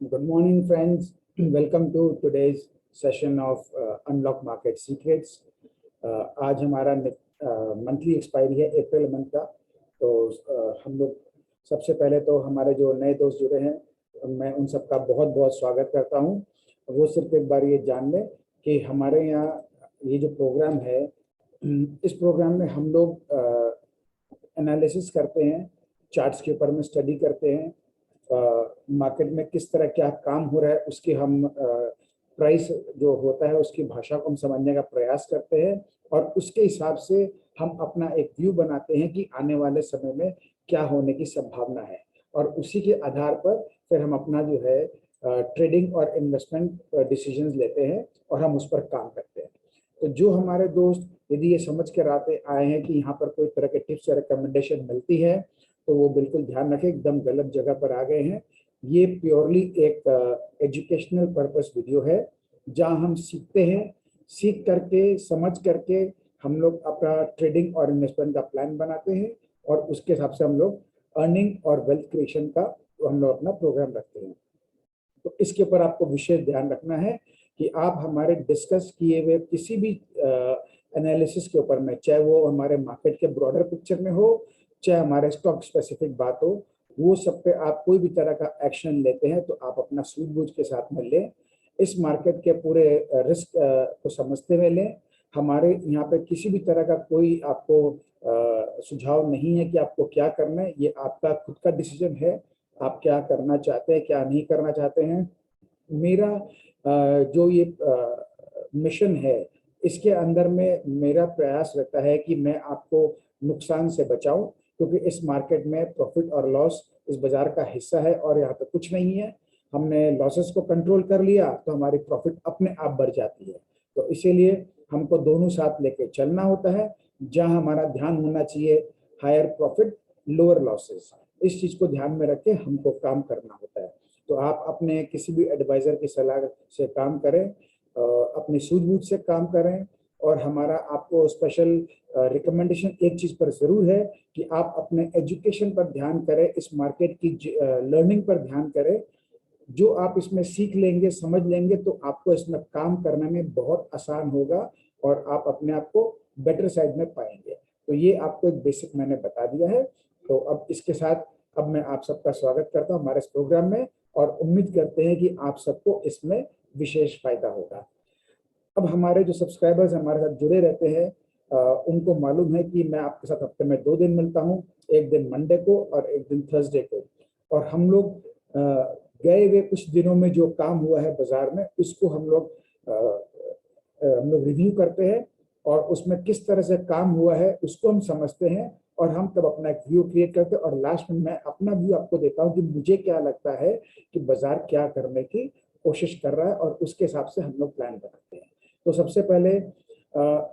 Good morning, friends. Welcome to today's session of Unlock Market Secrets. आज हमारा monthly expiry है April month का। तो हम लोग सबसे पहले तो हमारे जो नए दोस्त जुड़े हैं मैं उन सबका बहुत बहुत स्वागत करता हूं। वो सिर्फ एक बार ये जान लें कि हमारे यहाँ ये जो प्रोग्राम है, इस प्रोग्राम में हम लोग एनालिसिस करते हैं, चार्ट्स के ऊपर में स्टडी करते हैं, मार्केट में किस तरह क्या काम हो रहा है उसकी हम प्राइस जो होता है उसकी भाषा को हम समझने का प्रयास करते हैं और उसके हिसाब से हम अपना एक व्यू बनाते हैं कि आने वाले समय में क्या होने की संभावना है और उसी के आधार पर फिर हम अपना जो है ट्रेडिंग और इन्वेस्टमेंट डिसीजंस लेते हैं और हम उस पर काम करते हैं। तो जो हमारे दोस्त यदि ये समझ कर आए हैं कि यहाँ पर कोई तरह के टिप्स या रिकमेंडेशन मिलती है तो वो बिल्कुल ध्यान रखें, एकदम गलत जगह पर आ गए हैं। ये प्योरली एक एजुकेशनल पर्पस वीडियो है जहां हम सीखते हैं, सीख करके समझ करके हम लोग अपना ट्रेडिंग और इन्वेस्टमेंट का प्लान बनाते हैं और उसके हिसाब से हम लोग अर्निंग और वेल्थ क्रिएशन का हम लोग अपना प्रोग्राम रखते हैं। तो इसके ऊपर आपको विशेष ध्यान रखना है कि आप हमारे डिस्कस किए हुए किसी भी एनालिसिस के ऊपर में, चाहे वो हमारे मार्केट के ब्रॉडर पिक्चर में हो, चाहे हमारे स्टॉक स्पेसिफिक बात हो, वो सब पे आप कोई भी तरह का एक्शन लेते हैं तो आप अपना सूझबूझ के साथ में लें, इस मार्केट के पूरे रिस्क को समझते हुए लें। हमारे यहाँ पे किसी भी तरह का कोई आपको सुझाव नहीं है कि आपको क्या करना है, ये आपका खुद का डिसीजन है। आप क्या करना चाहते हैं, क्या नहीं करना चाहते हैं। मेरा जो ये मिशन है, इसके अंदर में मेरा प्रयास रहता है कि मैं आपको नुकसान से बचाऊं, क्योंकि इस मार्केट में प्रॉफिट और लॉस इस बाजार का हिस्सा है और यहाँ पे कुछ नहीं है। हमने लॉसेस को कंट्रोल कर लिया तो हमारी प्रॉफिट अपने आप बढ़ जाती है। तो इसीलिए हमको दोनों साथ लेके चलना होता है। जहां हमारा ध्यान होना चाहिए हायर प्रॉफिट लोअर लॉसेस, इस चीज को ध्यान में रख के हमको काम करना होता है। तो आप अपने किसी भी एडवाइजर की सलाह से काम करें, अपनी सूझबूझ से काम करें और हमारा आपको स्पेशल रिकमेंडेशन एक चीज पर जरूर है कि आप अपने एजुकेशन पर ध्यान करें, इस मार्केट की लर्निंग पर ध्यान करें। जो आप इसमें सीख लेंगे, समझ लेंगे तो आपको इसमें काम करने में बहुत आसान होगा और आप अपने आप को बेटर साइड में पाएंगे। तो ये आपको एक बेसिक मैंने बता दिया है। तो अब इसके साथ अब मैं आप सबका स्वागत करता हूँ हमारे इस प्रोग्राम में और उम्मीद करते हैं कि आप सबको इसमें विशेष फायदा होगा। अब हमारे जो सब्सक्राइबर्स हमारे साथ जुड़े रहते हैं उनको मालूम है कि मैं आपके साथ हफ्ते में 2 दिन मिलता हूँ, एक दिन मंडे को और एक दिन थर्सडे को। और हम लोग गए हुए कुछ दिनों में जो काम हुआ है बाजार में उसको हम लोग रिव्यू करते हैं और उसमें किस तरह से काम हुआ है उसको हम समझते हैं और हम तब अपना एक व्यू क्रिएट करते हैं और लास्ट में मैं अपना व्यू आपको देता हूँ कि मुझे क्या लगता है कि बाजार क्या करने की कोशिश कर रहा है और उसके हिसाब से हम लोग प्लान बनाते हैं। तो सबसे पहले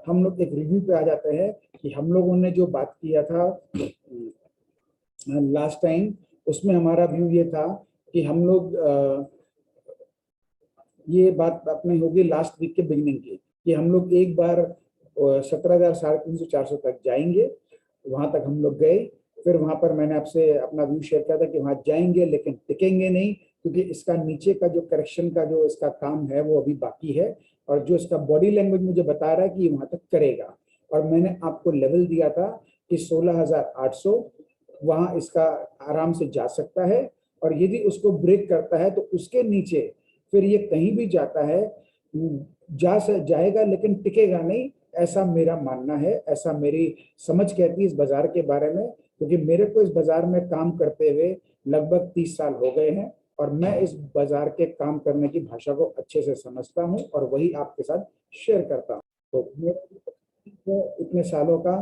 हम लोग एक रिव्यू पे आ जाते हैं कि हम लोगों ने जो बात किया था लास्ट टाइम, उसमें हमारा व्यू ये था कि हम लोग ये बात अपनी होगी लास्ट वीक के बिगिनिंग की कि हम लोग एक बार 17,000 350 400 तक जाएंगे। वहां तक हम लोग गए, फिर वहां पर मैंने आपसे अपना व्यू शेयर किया था कि वहां जाएंगे लेकिन टिकेंगे नहीं, क्योंकि इसका नीचे का जो करेक्शन का जो इसका काम है वो अभी बाकी है और जो इसका बॉडी लैंग्वेज मुझे बता रहा है कि वहां तक करेगा। और मैंने आपको लेवल दिया था कि 16,800 वहां इसका आराम से जा सकता है और यदि उसको ब्रेक करता है तो उसके नीचे फिर ये कहीं भी जाता है जाएगा लेकिन टिकेगा नहीं, ऐसा मेरा मानना है, ऐसा मेरी समझ कहती है इस बाजार के बारे में। क्योंकि मेरे को इस बाजार में काम करते हुए लगभग 30 साल हो गए हैं और मैं इस बाजार के काम करने की भाषा को अच्छे से समझता हूं और वही आपके साथ शेयर करता हूं। तो इतने सालों का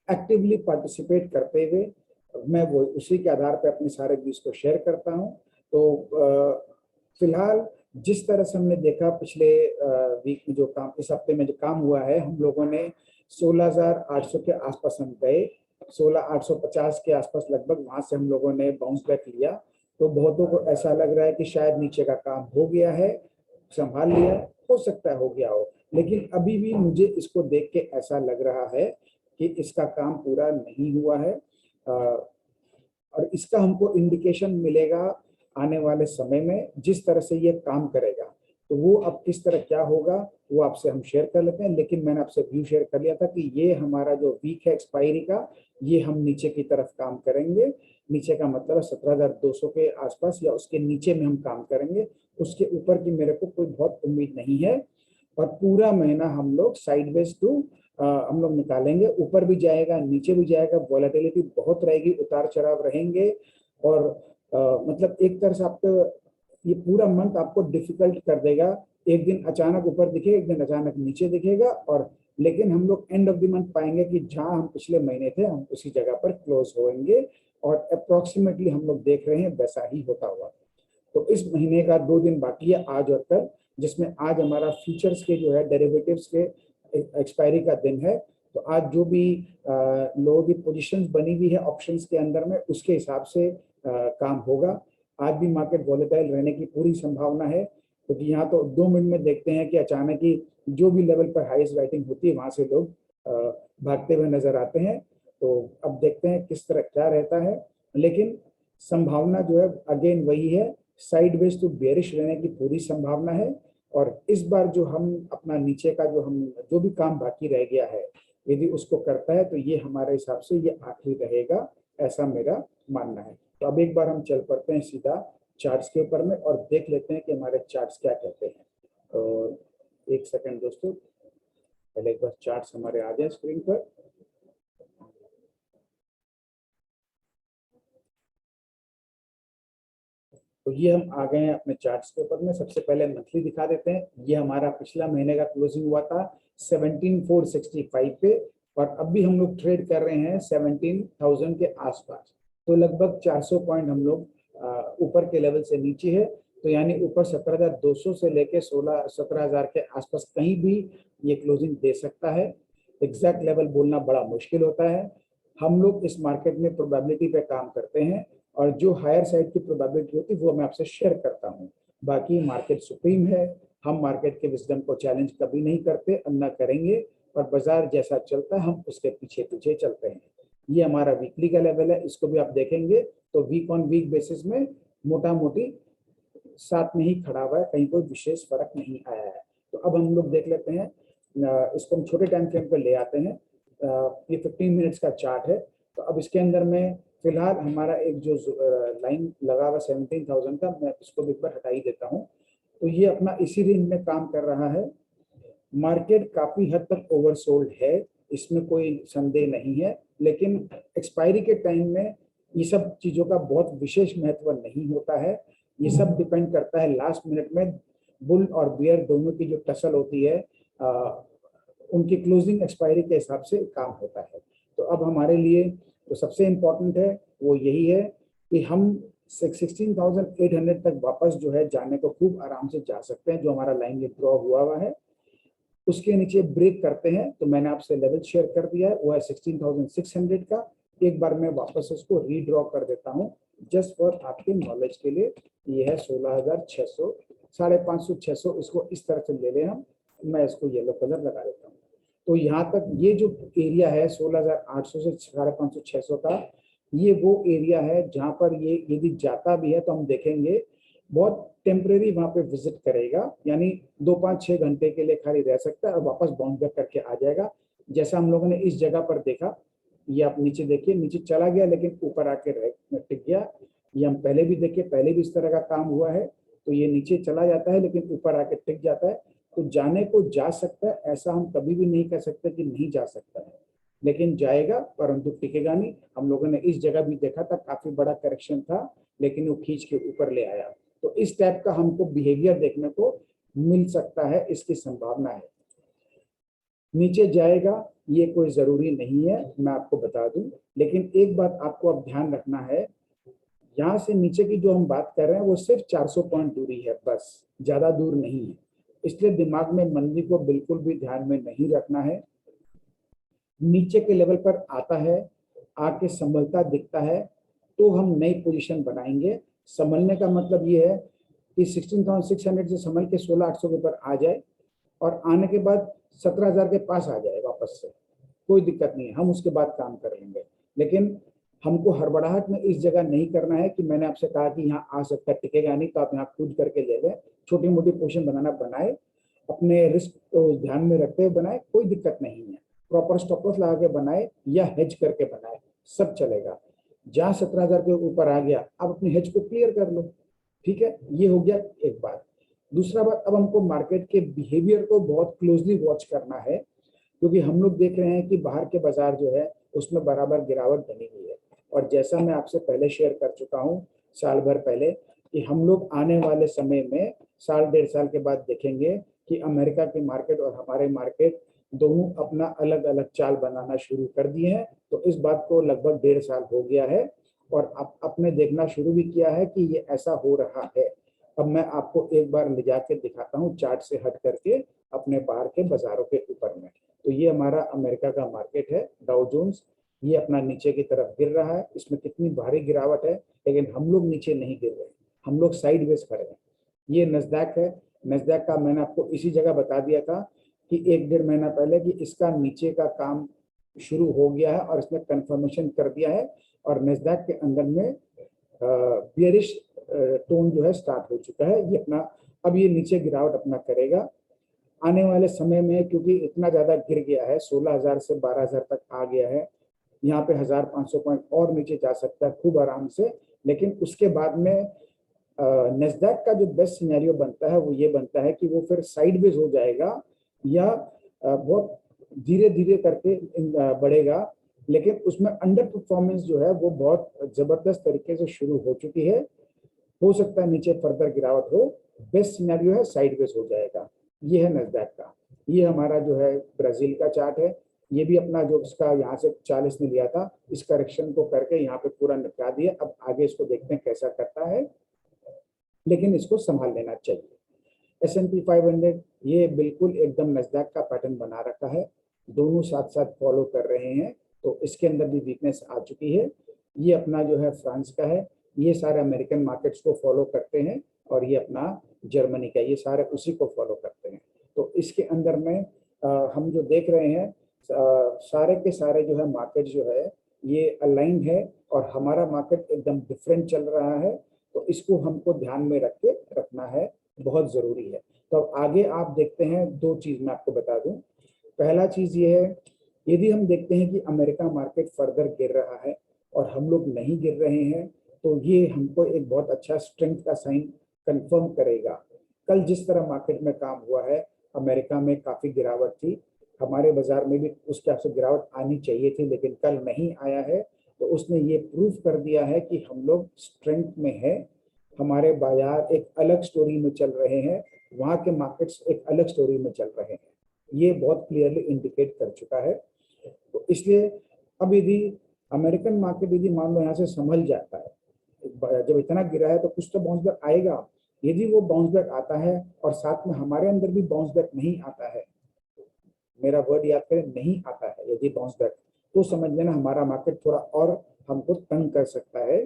एक्टिवली पार्टिसिपेट करते हुए मैं वो उसी के आधार पर अपने सारे व्यूज को शेयर करता हूं। तो फिलहाल जिस तरह से हमने देखा पिछले वीक में जो काम, इस हफ्ते में जो काम हुआ है, हम लोगों ने 16,800 के आसपास हम गए, 16,850 के आसपास लगभग, वहां से हम लोगों ने बाउंस बैक लिया। तो बहुतों को ऐसा लग रहा है कि शायद नीचे का काम हो गया है, संभाल लिया, हो सकता है हो गया हो, लेकिन अभी भी मुझे इसको देख के ऐसा लग रहा है कि इसका काम पूरा नहीं हुआ है और इसका हमको इंडिकेशन मिलेगा आने वाले समय में जिस तरह से ये काम करेगा, तो वो अब किस तरह क्या होगा वो आपसे हम शेयर कर लेते हैं। लेकिन मैंने आपसे व्यू शेयर कर लिया था कि ये हमारा जो वीक है एक्सपायरी का, ये हम नीचे की तरफ काम करेंगे। नीचे का मतलब है 17,200 के आसपास या उसके नीचे में हम काम करेंगे। उसके ऊपर की मेरे को कोई बहुत उम्मीद नहीं है। और पूरा महीना हम लोग साइडवेज टू हम लोग निकालेंगे। ऊपर भी जाएगा, नीचे भी जाएगा, वॉलेटिलिटी बहुत रहेगी, उतार चढ़ाव रहेंगे। और मतलब एक तरह से आपको ये पूरा मंथ आपको डिफिकल्ट कर देगा। एक दिन अचानक ऊपर दिखेगा, एक दिन अचानक नीचे दिखेगा। और लेकिन हम लोग एंड ऑफ द मंथ पाएंगे कि जहां हम पिछले महीने थे हम उसी जगह पर क्लोज होंगे। और अप्रोक्सीमेटली हम लोग देख रहे हैं वैसा ही होता हुआ। तो इस महीने का 2 दिन बाकी है, आज और कल, जिसमें आज हमारा फ्यूचर्स के जो है डेरिवेटिव्स के एक्सपायरी का दिन है। तो आज जो भी लोगों की पोजीशंस बनी हुई है ऑप्शंस के अंदर में, उसके हिसाब से काम होगा। आज भी मार्केट वॉलेटाइल रहने की पूरी संभावना है, क्योंकि यहाँ तो 2 मिनट में देखते हैं कि अचानक ही जो भी लेवल पर हाईएस्ट राइटिंग होती है वहां से लोग भागते हुए नजर आते हैं। तो अब देखते हैं किस तरह क्या रहता है। लेकिन संभावना जो है अगेन वही है, साइडवेज टू बेरिश रहने की पूरी संभावना है। और इस बार जो हम अपना नीचे का जो भी काम बाकी रह गया है, यदि उसको करता है तो ये हमारे हिसाब से ये आखिरी रहेगा, ऐसा मेरा मानना है। तो अब एक बार हम चल पड़ते हैं सीधा चार्ट्स के ऊपर में और देख लेते हैं कि हमारे चार्ट्स क्या कहते हैं। और एक सेकंड दोस्तों, पहले एक बार चार्ट्स हमारे आ जाए स्क्रीन पर। तो ये हम आ गए हैं अपने चार्ट्स के ऊपर में। सबसे पहले मंथली दिखा देते हैं। ये हमारा पिछला महीने का क्लोजिंग हुआ था 17,465 पे, और अब भी हम लोग ट्रेड कर रहे हैं 17,000 के आसपास। तो लगभग 400 पॉइंट हम लोग ऊपर के लेवल से नीचे है। तो यानी ऊपर 17,200 से लेके 17,000 के आसपास कहीं भी ये क्लोजिंग दे सकता है। एग्जैक्ट लेवल बोलना बड़ा मुश्किल होता है। हम लोग इस मार्केट में प्रोबेबिलिटी पे काम करते हैं, और जो हायर साइड की प्रोबेबिलिटी होती है वो मैं आपसे शेयर करता हूँ। बाकी मार्केट सुप्रीम है, हम मार्केट के विजडम को चैलेंज कभी नहीं करते और न करेंगे। और बाजार जैसा चलता है हम उसके पीछे पीछे चलते हैं। ये हमारा वीकली का लेवल है, इसको भी आप देखेंगे तो वीक ऑन वीक बेसिस में मोटा मोटी साथ में ही खड़ा हुआ है, कहीं कोई विशेष फर्क नहीं आया है। तो अब हम लोग देख लेते हैं, इसको हम छोटे टाइम फ्रेम पर ले आते हैं। ये 15 मिनट्स का चार्ट है। तो अब इसके अंदर में फिलहाल हमारा एक जो लाइन लगा हुआ 17,000 का, मैं इसको भी एक बार हटा ही देता हूँ। तो ये अपना इसी रेंज में काम कर रहा है। मार्केट काफी हद तक ओवरसोल्ड है, इसमें कोई संदेह नहीं है। लेकिन एक्सपायरी के टाइम में ये सब चीजों का बहुत विशेष महत्व नहीं होता है। ये सब डिपेंड करता है लास्ट मिनट में बुल और बियर दोनों की जो टसल होती है, उनकी क्लोजिंग एक्सपायरी के हिसाब से काम होता है। तो अब हमारे लिए जो सबसे इम्पोर्टेंट है वो यही है कि हम 16,800 तक वापस जो है जाने को खूब आराम से जा सकते हैं, जो हमारा लाइन ड्रॉ हुआ है। उसके नीचे ब्रेक करते हैं तो मैंने आपसे लेवल शेयर कर दिया है, वो है 16,600 का। एक बार मैं वापस इसको रीड्रॉ कर देता हूँ जस्ट फॉर आपके नॉलेज के लिए। ये है 16,600, 550, 600, इसको इस तरह से ले लें हम। मैं इसको येलो कलर लगा देता हूँ। तो यहाँ तक ये जो एरिया है 16,800 से 550, 600 का, ये वो एरिया है जहाँ पर ये यदि जाता भी है तो हम देखेंगे बहुत टेम्परेरी वहां पे विजिट करेगा, यानी 2-5-6 घंटे के लिए खाली रह सकता है और वापस बाउंस बैक करके आ जाएगा। जैसा हम लोगों ने इस जगह पर देखा, ये आप नीचे देखिए, नीचे चला गया लेकिन ऊपर आके टिक गया। ये हम पहले भी देखे, पहले भी इस तरह का काम हुआ है। तो ये नीचे चला जाता है लेकिन ऊपर आके टिक जाता है। तो जाने को जा सकता है, ऐसा हम कभी भी नहीं कह सकते कि नहीं जा सकता है, लेकिन जाएगा परंतु टिकेगा नहीं। हम लोगों ने इस जगह भी देखा था, काफी बड़ा करेक्शन था लेकिन वो खींच के ऊपर ले आया। तो इस टाइप का हमको बिहेवियर देखने को मिल सकता है, इसकी संभावना है। नीचे जाएगा ये कोई जरूरी नहीं है, मैं आपको बता दूं। लेकिन एक बात आपको अब ध्यान रखना है, यहाँ से नीचे की जो हम बात कर रहे हैं वो सिर्फ 400 पॉइंट दूरी है, बस, ज्यादा दूर नहीं है। इसलिए दिमाग में मंदी को बिल्कुल भी ध्यान में नहीं रखना है। नीचे के लेवल पर आता है, आके संभलता दिखता है तो हम नई पोजीशन बनाएंगे। संभलने का मतलब ये है कि 16,600 से संभल के 16,800 के ऊपर आ जाए और आने के बाद 17,000 के पास आ जाए वापस से, कोई दिक्कत नहीं है, हम उसके बाद काम कर लेंगे। लेकिन हमको हड़बड़ाहट में इस जगह नहीं करना है कि मैंने आपसे कहा कि यहाँ आ सकता है, टिकेगा नहीं तो आप यहाँ कूद करके ले लें। छोटी मोटी पोजीशन बनाना बनाए, अपने रिस्क को ध्यान में रखते हुए बनाए, कोई दिक्कत नहीं है। प्रॉपर स्टॉप लॉस लगा के बनाए या हेज करके बनाए, सब चलेगा। जहाँ 17,000 के ऊपर आ गया, अब अपनी हेज को क्लियर कर लो। ठीक है, ये हो गया एक बात। दूसरा बात, अब हमको मार्केट के बिहेवियर को बहुत क्लोजली वॉच करना है, क्योंकि हम लोग देख रहे हैं कि बाहर के बाजार जो है उसमें बराबर गिरावट बनी हुई है। और जैसा मैं आपसे पहले शेयर कर चुका हूं साल भर पहले, कि हम लोग आने वाले समय में साल डेढ़ साल के बाद देखेंगे कि अमेरिका की मार्केट और हमारे मार्केट दोनों अपना अलग अलग चाल बनाना शुरू कर दिए हैं। तो इस बात को लगभग डेढ़ साल हो गया है और आपने देखना शुरू भी किया है कि ये ऐसा हो रहा है। अब मैं आपको एक बार ले जाके दिखाता हूँ चार्ट से हट करके अपने बाहर के बाजारों के ऊपर में। तो ये हमारा अमेरिका का मार्केट है, डाउ जोन्स। ये अपना नीचे की तरफ गिर रहा है, इसमें कितनी भारी गिरावट है, लेकिन हम लोग नीचे नहीं गिर रहे, हम लोग साइडवेज खड़े हैं। ये नस्डैक है। नस्डैक का मैंने आपको इसी जगह बता दिया था कि एक डेढ़ महीना पहले कि इसका नीचे का काम शुरू हो गया है और इसने कंफर्मेशन कर दिया है और नस्डैक के अंदर में बियरिश टोन जो है स्टार्ट हो चुका है। ये अपना अब ये नीचे गिरावट अपना करेगा आने वाले समय में, क्योंकि इतना ज्यादा गिर गया है, 16,000 से 12,000 तक आ गया है। यहाँ पे 1,500 पॉइंट और नीचे जा सकता है खूब आराम से। लेकिन उसके बाद में नस्डैक का जो बेस्ट सिनेरियो बनता है वो ये बनता है कि वो फिर साइडवेज हो जाएगा या बहुत धीरे धीरे करके बढ़ेगा, लेकिन उसमें अंडर परफॉर्मेंस जो है वो बहुत जबरदस्त तरीके से शुरू हो चुकी है। हो सकता है नीचे फर्दर गिरावट हो, बेस्ट सिनेरियो है साइडवेज हो जाएगा। ये है नस्डैक का। ये हमारा जो है ब्राजील का चार्ट है। ये भी अपना जो इसका यहाँ से 40 ने लिया था, इस करेक्शन को करके यहाँ पे पूरा निपटा दिया। अब आगे इसको देखते हैं कैसा करता है, लेकिन इसको संभाल लेना चाहिए। S&P 500 ये बिल्कुल एकदम नस्डैक का पैटर्न बना रखा है, दोनों साथ साथ फॉलो कर रहे हैं। तो इसके अंदर भी वीकनेस आ चुकी है। ये अपना जो है फ्रांस का है, ये सारे अमेरिकन मार्केट्स को फॉलो करते हैं और ये अपना जर्मनी का, ये सारे उसी को फॉलो करते हैं। तो इसके अंदर में हम जो देख रहे हैं सारे के सारे जो है मार्केट जो है ये अलाइंड है और हमारा मार्केट एकदम डिफरेंट चल रहा है। तो इसको हमको ध्यान में रख के रखना है, बहुत जरूरी है। तो अब आगे आप देखते हैं, दो चीज मैं आपको बता दूं। पहला चीज ये है, यदि हम देखते हैं कि अमेरिका मार्केट फर्दर गिर रहा है और हम लोग नहीं गिर रहे हैं, तो ये हमको एक बहुत अच्छा स्ट्रेंथ का साइन कंफर्म करेगा। कल जिस तरह मार्केट में काम हुआ है, अमेरिका में काफी गिरावट थी, हमारे बाजार में भी उसके आपसे गिरावट आनी चाहिए थी, लेकिन कल नहीं आया है। तो उसने ये प्रूव कर दिया है कि हम लोग स्ट्रेंथ में है, हमारे बाजार एक अलग स्टोरी में चल रहे हैं, वहाँ के मार्केट्स एक अलग स्टोरी में चल रहे हैं। ये बहुत क्लियरली इंडिकेट कर चुका है। तो इसलिए अब यदि अमेरिकन मार्केट यदि मान लो यहाँ से संभल जाता है, जब इतना गिरा है तो कुछ तो बाउंस बैक आएगा। यदि वो बाउंस बैक आता है और साथ में हमारे अंदर भी बाउंस बैक नहीं आता है, मेरा वर्ड याद करें, नहीं आता है यदि बाउंस बैक, तो समझ लेना हमारा मार्केट थोड़ा और हमको तंग कर सकता है।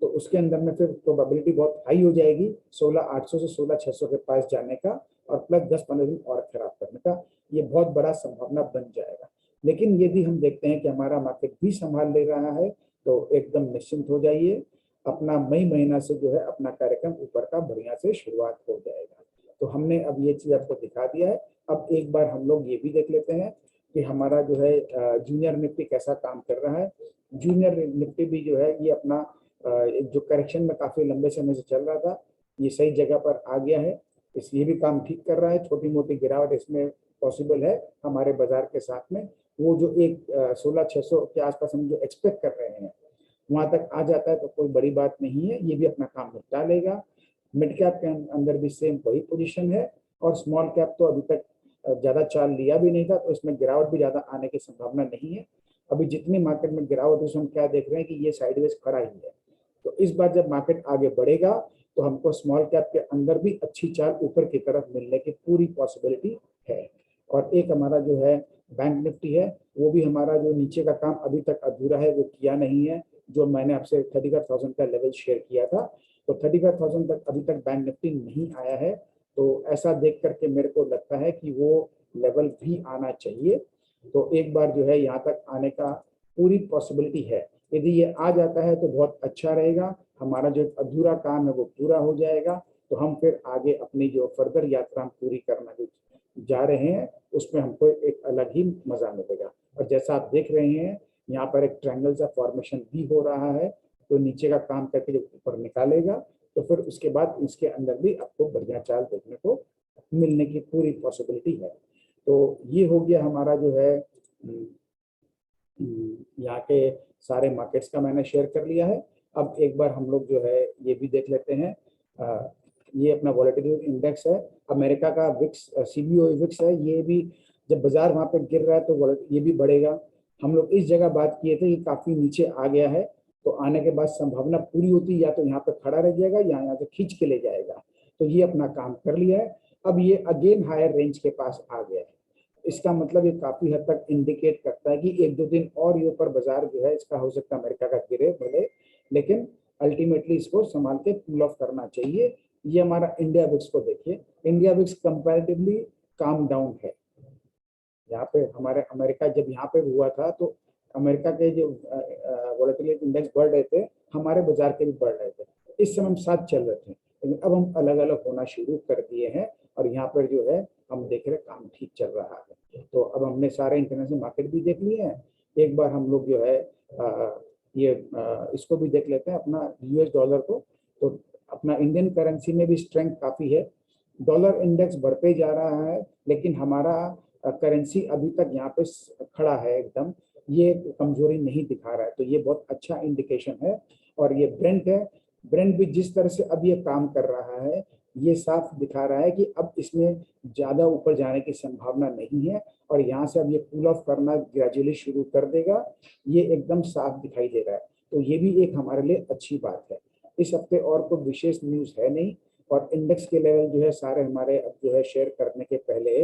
तो उसके अंदर में फिर प्रोबेबिलिटी बहुत हाई हो जाएगी 16,800 से 16,600 के पास जाने का और प्लस 10-15 दिन और खराब करने का, ये बहुत बड़ा संभावना बन जाएगा। लेकिन यदि हम देखते हैं कि हमारा मार्केट भी संभाल ले रहा है, तो एकदम निश्चिंत हो जाइए। अपना मई महीना से जो है अपना कार्यक्रम ऊपर का बढ़िया से शुरुआत हो जाएगा। तो हमने अब ये चीज आपको दिखा दिया है। अब एक बार हम लोग ये भी देख लेते हैं कि हमारा जो है जूनियर निफ्टी कैसा काम कर रहा है। जूनियर निफ्टी भी जो है ये अपना जो करेक्शन में काफी लंबे समय से चल रहा था, ये सही जगह पर आ गया है। ये भी काम ठीक कर रहा है, छोटी मोटी गिरावट इसमें पॉसिबल है हमारे बाजार के साथ में। वो जो एक 16,600 के आसपास हम जो एक्सपेक्ट कर रहे हैं वहां तक आ जाता है तो कोई बड़ी बात नहीं है, ये भी अपना काम निपटा लेगा। मिड कैप के अंदर भी सेम वही पोजीशन है और स्मॉल कैप तो अभी तक ज्यादा चाल लिया भी नहीं था, तो इसमें गिरावट भी ज्यादा आने की संभावना नहीं है। अभी जितनी मार्केट में गिरावट है हम क्या देख रहे हैं कि ये साइडवेज खड़ा ही है। तो इस बार जब मार्केट आगे बढ़ेगा तो हमको स्मॉल कैप के अंदर भी अच्छी चाल ऊपर की तरफ मिलने की पूरी पॉसिबिलिटी है। और एक हमारा जो है बैंक निफ्टी है, वो भी हमारा जो नीचे का काम अभी तक अधूरा है वो किया नहीं है। जो मैंने आपसे 35,000 का लेवल शेयर किया था, तो 35,000 तक अभी तक बैंक निफ्टी नहीं आया है। तो ऐसा देख करके मेरे को लगता है कि वो लेवल भी आना चाहिए। तो एक बार जो है यहाँ तक आने का पूरी पॉसिबिलिटी है। यदि ये आ जाता है तो बहुत अच्छा रहेगा, हमारा जो अधूरा काम है वो पूरा हो जाएगा, तो हम फिर आगे अपनी जो फर्दर यात्रा हम पूरी करना जो जा रहे हैं उसमें हमको एक अलग ही मजा मिलेगा। और जैसा आप देख रहे हैं यहाँ पर एक ट्रायंगल सा फॉर्मेशन भी हो रहा है, तो नीचे का काम करके जब ऊपर निकालेगा तो फिर उसके बाद इसके अंदर भी आपको बढ़िया चाल देखने को मिलने की पूरी पॉसिबिलिटी है। तो ये हो गया हमारा जो है यहाँ के सारे मार्केट्स का मैंने शेयर कर लिया है। अब एक बार हम लोग जो है ये भी देख लेते हैं, ये अपना वॉलेटिलिटी इंडेक्स है, अमेरिका का विक्स सीबीओ विक्स है, ये भी जब बाजार वहाँ पे गिर रहा है तो ये भी बढ़ेगा। हम लोग इस जगह बात किए थे, ये काफी नीचे आ गया है, तो आने के बाद संभावना पूरी होती या तो यहाँ पे खड़ा रह जाएगा या यहाँ से खींच के ले जाएगा, तो ये अपना काम कर लिया है। अब ये अगेन हायर रेंज के पास आ गया है, इसका मतलब ये काफी हद तक इंडिकेट करता है कि एक दो दिन और ये ऊपर बाजार जो है इसका हो सकता है अमेरिका का गिरे भले, लेकिन अल्टीमेटली इसको संभाल के कूल ऑफ करना चाहिए। ये हमारा इंडिया विक्स को देखिए, India VIX comparatively calm down है। यहाँ पे हमारे अमेरिका जब यहाँ पे हुआ था तो अमेरिका के जो वोलेटिलिटी इंडेक्स बढ़ रहे थे, हमारे बाजार के भी बढ़ रहे थे, इस समय हम साथ चल रहे थे, लेकिन अब हम अलग अलग होना शुरू कर दिए हैं और यहाँ पर जो है हम देख रहे काम ठीक चल रहा है। तो अब हमने सारे इंटरनेशनल मार्केट भी देख लिए हैं, एक बार हम लोग जो है इसको भी देख लेते हैं अपना यूएस डॉलर को। तो अपना इंडियन करेंसी में भी स्ट्रेंथ काफी है, डॉलर इंडेक्स बढ़ते जा रहा है, लेकिन हमारा करेंसी अभी तक यहाँ पे खड़ा है एकदम, ये कमजोरी नहीं दिखा रहा है, तो ये बहुत अच्छा इंडिकेशन है। और ये ब्रेंट है, ब्रेंट भी जिस तरह से अब ये काम कर रहा है ये साफ दिखा रहा है कि अब इसमें ज्यादा ऊपर जाने की संभावना नहीं है और यहाँ से अब ये कूल ऑफ करना ग्रेजुअली शुरू कर देगा, ये एकदम साफ दिखाई दे रहा है। तो ये भी एक हमारे लिए अच्छी बात है। इस हफ्ते और कोई विशेष न्यूज है नहीं, और इंडेक्स के लेवल जो है सारे हमारे अब जो है शेयर करने के पहले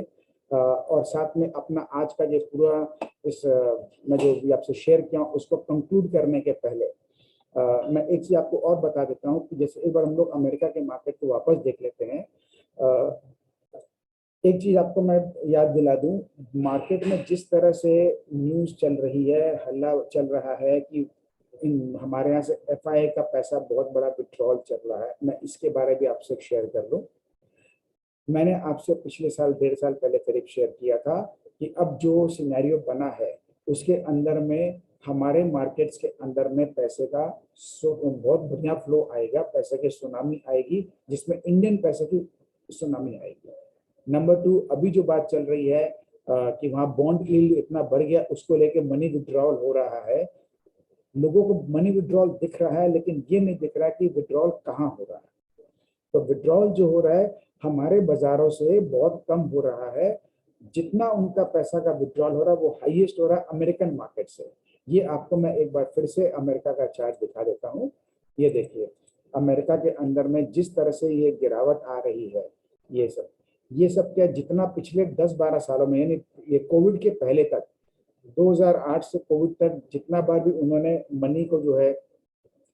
और साथ में अपना आज का जो पूरा इस मैं जो भी आपसे शेयर किया उसको कंक्लूड करने के पहले मैं एक चीज आपको और बता देता हूँ कि जैसे एक बार हम लोग अमेरिका के मार्केट को वापस देख लेते हैं। एक चीज आपको मैं याद दिला दूं, मार्केट में जिस तरह से न्यूज चल रही है, हल्ला चल रहा है कि हमारे यहाँ से एफआईआई का पैसा बहुत बड़ा विड्रॉल चल रहा है, मैं इसके बारे में आपसे शेयर कर लूं। मैंने आपसे पिछले साल 1.5 साल पहले करीब शेयर किया था कि अब जो सिनेरियो बना है उसके अंदर में हमारे मार्केट्स के अंदर में पैसे का बहुत बढ़िया फ्लो आएगा, पैसे की सुनामी आएगी, जिसमें इंडियन पैसे की सुनामी आएगी। नंबर 2, अभी जो बात चल रही है कि वहाँ बॉन्ड यील्ड इतना बढ़ गया, उसको लेके मनी विड्रॉल हो रहा है, लोगों को मनी विड्रॉल दिख रहा है लेकिन ये नहीं दिख रहा कि विड्रॉल कहाँ हो रहा है। तो विड्रॉल जो हो रहा है हमारे बाजारों से बहुत कम हो रहा है, जितना उनका पैसा का विड्रॉल हो रहा है वो हाईएस्ट हो रहा है अमेरिकन मार्केट से। ये आपको मैं एक बार फिर से अमेरिका का चार्ट दिखा देता हूँ। ये देखिए अमेरिका के अंदर में जिस तरह से ये गिरावट आ रही है, ये सब क्या जितना पिछले 10-12 सालों में, यानी ये कोविड के पहले तक 2008 से कोविड तक जितना बार भी उन्होंने मनी को जो है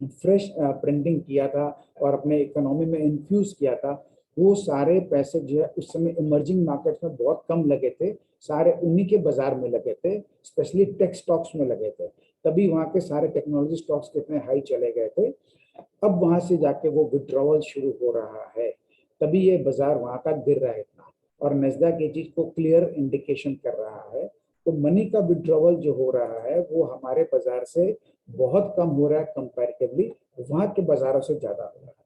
फ्रेश प्रिंटिंग किया था और अपने इकोनॉमी में इन्फ्यूज किया था, वो सारे पैसे जो है उस समय इमर्जिंग मार्केट्स में बहुत कम लगे थे, सारे उन्हीं के बाजार में लगे थे, स्पेशली टेक स्टॉक्स में लगे थे, तभी वहाँ के सारे टेक्नोलॉजी स्टॉक्स कितने हाई चले गए थे। अब वहां से जाके वो विड्रॉवल शुरू हो रहा है, तभी ये बाजार वहां का गिर रहा है इतना, और नस्डैक ये चीज को क्लियर इंडिकेशन कर रहा है। तो मनी का विड्रॉवल जो हो रहा है वो हमारे बाजार से बहुत कम हो रहा है कंपैरेटिवली, वहां के बाजारों से ज्यादा हो रहा है।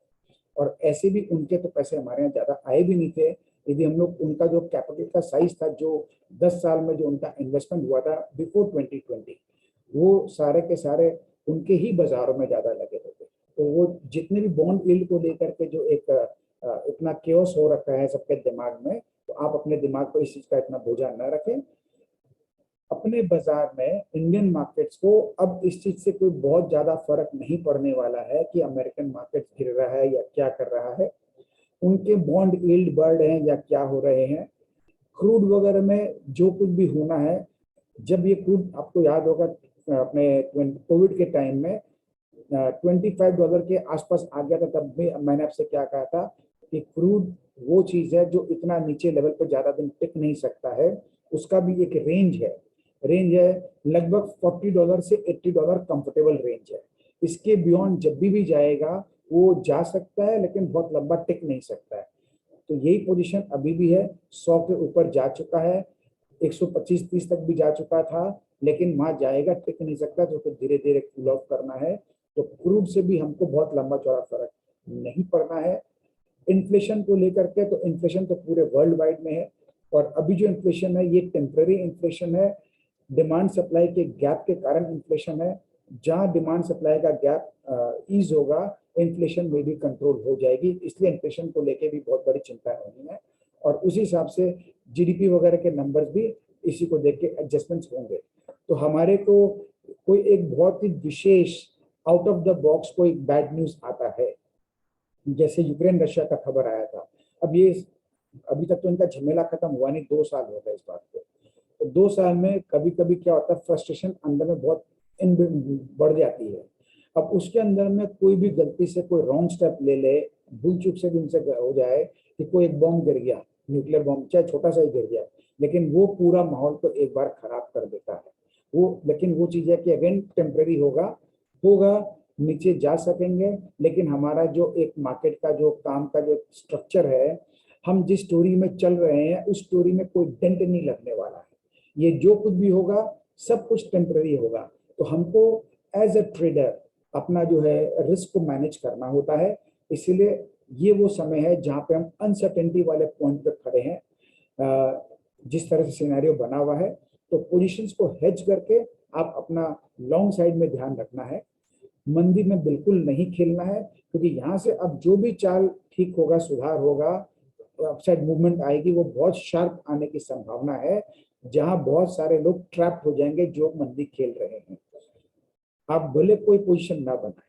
और ऐसे भी उनके तो पैसे हमारे यहाँ ज्यादा आए भी नहीं थे, यदि हम लोग उनका जो कैपिटल का साइज था, जो 10 साल में जो उनका इन्वेस्टमेंट हुआ था बिफोर 2020, वो सारे के सारे उनके ही बाजारों में ज्यादा लगे थे। तो वो जितने भी बॉन्ड यील्ड को लेकर के जो एक इतना केओस हो रखा है सबके दिमाग में, तो आप अपने दिमाग को इस चीज का इतना बोझा न रखें। अपने बाजार में इंडियन मार्केट्स को अब इस चीज से कोई बहुत ज्यादा फर्क नहीं पड़ने वाला है कि अमेरिकन मार्केट गिर रहा है या क्या कर रहा है, उनके बॉन्ड यील्ड बढ़ रहे हैं या क्या हो रहे हैं, क्रूड वगैरह में जो कुछ भी होना है। जब ये क्रूड आपको याद होगा अपने कोविड के टाइम में $25 के आसपास आ गया था, तब भी मैंने आपसे क्या कहा था कि क्रूड वो चीज है जो इतना नीचे लेवल पर ज्यादा दिन टिक नहीं सकता है, उसका भी एक रेंज है। रेंज है लगभग $40 से $80 कंफर्टेबल रेंज है। इसके बियॉन्ड जब भी जाएगा वो जा सकता है, लेकिन बहुत लंबा टिक नहीं सकता है। तो यही पोजीशन अभी भी है, 100 के ऊपर जा चुका है, 125-30 तक भी जा चुका था, लेकिन वहां जाएगा, टिक नहीं सकता, तो धीरे धीरे कूल ऑफ करना है। तो क्रूड से भी हमको बहुत लंबा चौड़ा फर्क नहीं पड़ना है। इन्फ्लेशन को लेकर के, तो इन्फ्लेशन तो पूरे वर्ल्ड वाइड में है, और अभी जो इन्फ्लेशन है ये टेम्पररी इन्फ्लेशन है, डिमांड सप्लाई के गैप के कारण इन्फ्लेशन है। जहां डिमांड सप्लाई का गैप ईज होगा, इन्फ्लेशन में भी कंट्रोल हो जाएगी, इसलिए इन्फ्लेशन को लेके भी बहुत बड़ी चिंता नहीं है। और उसी हिसाब से जीडीपी वगैरह के नंबर्स भी इसी को देख के एडजस्टमेंट्स होंगे। तो हमारे को कोई एक बहुत ही विशेष आउट ऑफ द बॉक्स कोई बैड न्यूज आता है, जैसे यूक्रेन रशिया का खबर आया था। अब ये अभी तक तो इनका झमेला खत्म हुआ नहीं, 2 साल हो गए इस बात को। तो 2 साल में कभी कभी क्या होता है, फ्रस्ट्रेशन अंदर में बहुत बढ़ जाती है। अब उसके अंदर में कोई भी गलती से कोई रॉन्ग स्टेप ले ले, भूल चूक से भी उनसे हो जाए कि कोई एक बॉम्ब गिर गया, न्यूक्लियर बॉम्ब चाहे छोटा सा ही गिर गया, लेकिन वो पूरा माहौल को एक बार खराब कर देता है वो। लेकिन वो चीज है कि अगेन टेम्परेरी होगा, नीचे जा सकेंगे, लेकिन हमारा जो एक मार्केट का जो काम का जो स्ट्रक्चर है, हम जिस स्टोरी में चल रहे हैं उस स्टोरी में कोई डेंट नहीं लगने वाला है। ये जो कुछ भी होगा सब कुछ टेम्परेरी होगा। तो हमको एज अ ट्रेडर अपना जो है रिस्क को मैनेज करना होता है। इसीलिए ये वो समय है जहां पे हम अनसर्टेनिटी वाले पॉइंट पे खड़े हैं। जिस तरह से सिनेरियो बना हुआ है, तो पोजीशंस को हेज करके आप अपना लॉन्ग साइड में ध्यान रखना है। मंदी में बिल्कुल नहीं खेलना है, क्योंकि यहाँ से अब जो भी चाल ठीक होगा, सुधार होगा, अपसाइड मूवमेंट आएगी, वो बहुत शार्प आने की संभावना है, जहां बहुत सारे लोग ट्रैप हो जाएंगे जो मंदी खेल रहे हैं। आप भले कोई पोजीशन ना बनाए,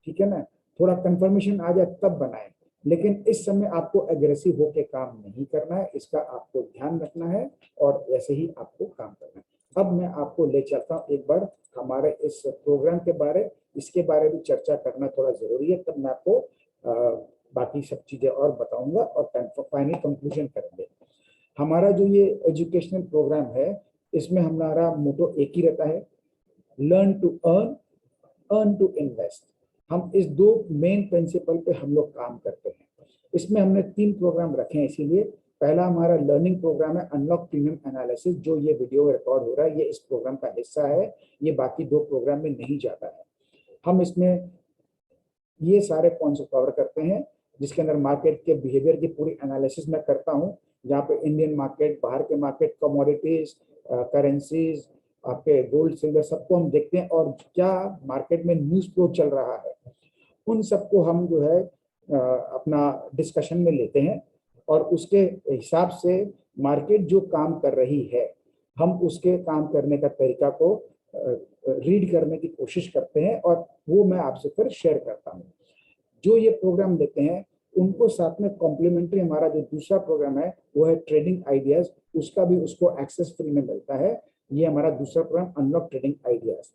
ठीक है ना, थोड़ा कंफर्मेशन आ जाए तब बनाए, लेकिन इस समय आपको एग्रेसिव होकर काम नहीं करना है, इसका आपको ध्यान रखना है और वैसे ही आपको काम करना है। अब मैं आपको ले चलता हूँ एक बार हमारे इस प्रोग्राम के बारे, इसके बारे में चर्चा करना थोड़ा जरूरी है, तब मैं आपको बाकी सब चीजें और बताऊंगा और फाइनल कंक्लूजन करेंगे। हमारा जो ये एजुकेशनल प्रोग्राम है, इसमें हमारा मोटो एक ही रहता है, learn to earn, earn to invest. हम इस 2 मेन प्रिंसिपल पे हम लोग काम करते हैं। इसमें हमने 3 प्रोग्राम रखे हैं, इसीलिए पहला हमारा लर्निंग प्रोग्राम है अनलॉक प्रीमियम एनालिसिस, जो ये वीडियो रिकॉर्ड हो रहा है, ये इस प्रोग्राम का हिस्सा है, ये बाकी 2 प्रोग्राम में नहीं जाता है। हम इसमें ये सारे पॉइंट्स कवर करते हैं, जिसके अंदर मार्केट के बिहेवियर की पूरी एनालिसिस मैं करता हूँ, जहाँ पे इंडियन मार्केट, बाहर के मार्केट, कमोडिटीज, करेंसीज, आपके गोल्ड सिल्वर, सबको हम देखते हैं, और क्या मार्केट में न्यूज फ्लो चल रहा है, उन सबको हम जो है अपना डिस्कशन में लेते हैं, और उसके हिसाब से मार्केट जो काम कर रही है, हम उसके काम करने का तरीका को रीड करने की कोशिश करते हैं, और वो मैं आपसे फिर शेयर करता हूँ। जो ये प्रोग्राम लेते हैं उनको साथ में कॉम्प्लीमेंट्री हमारा जो दूसरा प्रोग्राम है वो है ट्रेडिंग आइडियाज, उसका भी उसको एक्सेस फ्री में मिलता है। ये हमारा दूसरा प्रोग्राम अनलॉक ट्रेडिंग आइडियाज।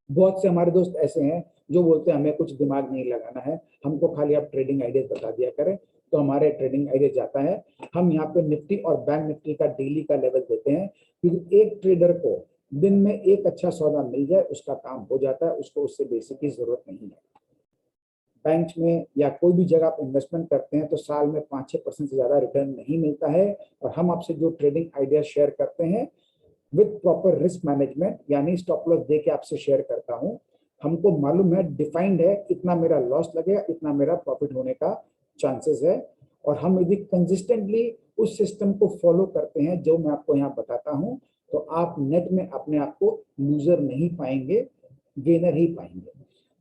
बहुत से हमारे दोस्त ऐसे हैं जो बोलते हैं हमें कुछ दिमाग नहीं लगाना है, हमको खाली आप ट्रेडिंग आइडियाज बता दिया करें, तो हमारे ट्रेडिंग आइडिया जाता है। हम यहाँ पे निफ्टी और बैंक निफ्टी का डेली का लेवल देते हैं, क्योंकि एक ट्रेडर को दिन में एक अच्छा सौदा मिल जाए उसका काम हो जाता है, उसको उससे बेसिक की जरूरत नहीं है। बैंक में या कोई भी जगह आप इन्वेस्टमेंट करते हैं तो साल में 5-6% से ज्यादा रिटर्न नहीं मिलता है, और हम आपसे जो ट्रेडिंग आइडिया शेयर करते हैं विद प्रॉपर रिस्क मैनेजमेंट, यानी स्टॉप लॉस दे के आपसे शेयर करता हूं। हमको मालूम है, डिफाइंड है, इतना मेरा लॉस लगेगा, इतना मेरा प्रॉफिट होने का चांसेस है, और हम यदि कंसिस्टेंटली उस सिस्टम को फॉलो करते हैं जो मैं आपको यहाँ बताता हूँ, तो आप नेट में अपने आप को लूजर नहीं पाएंगे, गेनर ही पाएंगे।